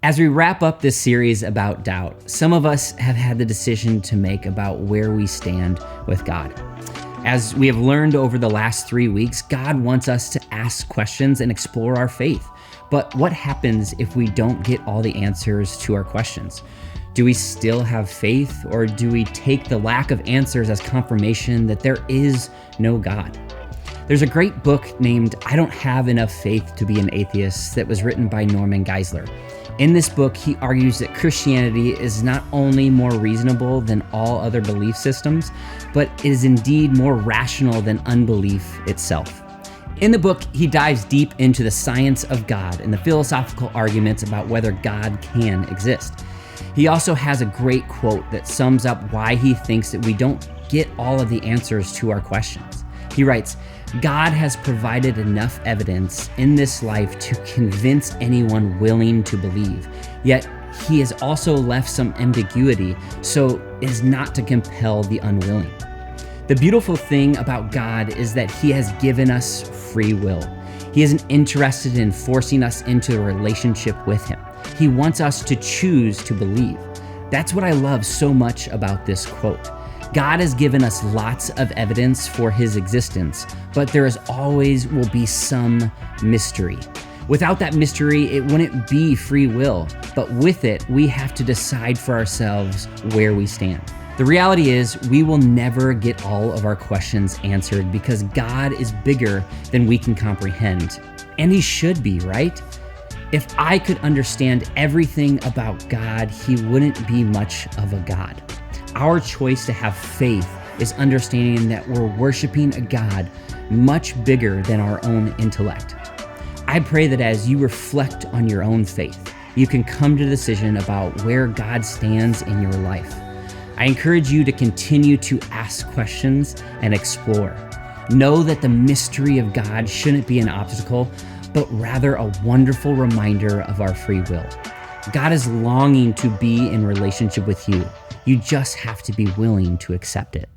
As we wrap up this series about doubt, some of us have had the decision to make about where we stand with God. As we have learned over the last 3 weeks, God wants us to ask questions and explore our faith. But what happens if we don't get all the answers to our questions? Do we still have faith, or do we take the lack of answers as confirmation that there is no God? There's a great book named I Don't Have Enough Faith to Be an Atheist that was written by Norman Geisler. In this book, he argues that Christianity is not only more reasonable than all other belief systems, but it is indeed more rational than unbelief itself. In the book, he dives deep into the science of God and the philosophical arguments about whether God can exist. He also has a great quote that sums up why he thinks that we don't get all of the answers to our questions. He writes, "God has provided enough evidence in this life to convince anyone willing to believe, yet he has also left some ambiguity so as not to compel the unwilling." The beautiful thing about God is that he has given us free will. He isn't interested in forcing us into a relationship with him. He wants us to choose to believe. That's what I love so much about this quote. God has given us lots of evidence for his existence, but there is always will be some mystery. Without that mystery, it wouldn't be free will, but with it, we have to decide for ourselves where we stand. The reality is, we will never get all of our questions answered because God is bigger than we can comprehend. And he should be, right? If I could understand everything about God, he wouldn't be much of a God. Our choice to have faith is understanding that we're worshiping a God much bigger than our own intellect. I pray that as you reflect on your own faith, you can come to a decision about where God stands in your life. I encourage you to continue to ask questions and explore. Know that the mystery of God shouldn't be an obstacle, but rather a wonderful reminder of our free will. God is longing to be in relationship with you. You just have to be willing to accept it.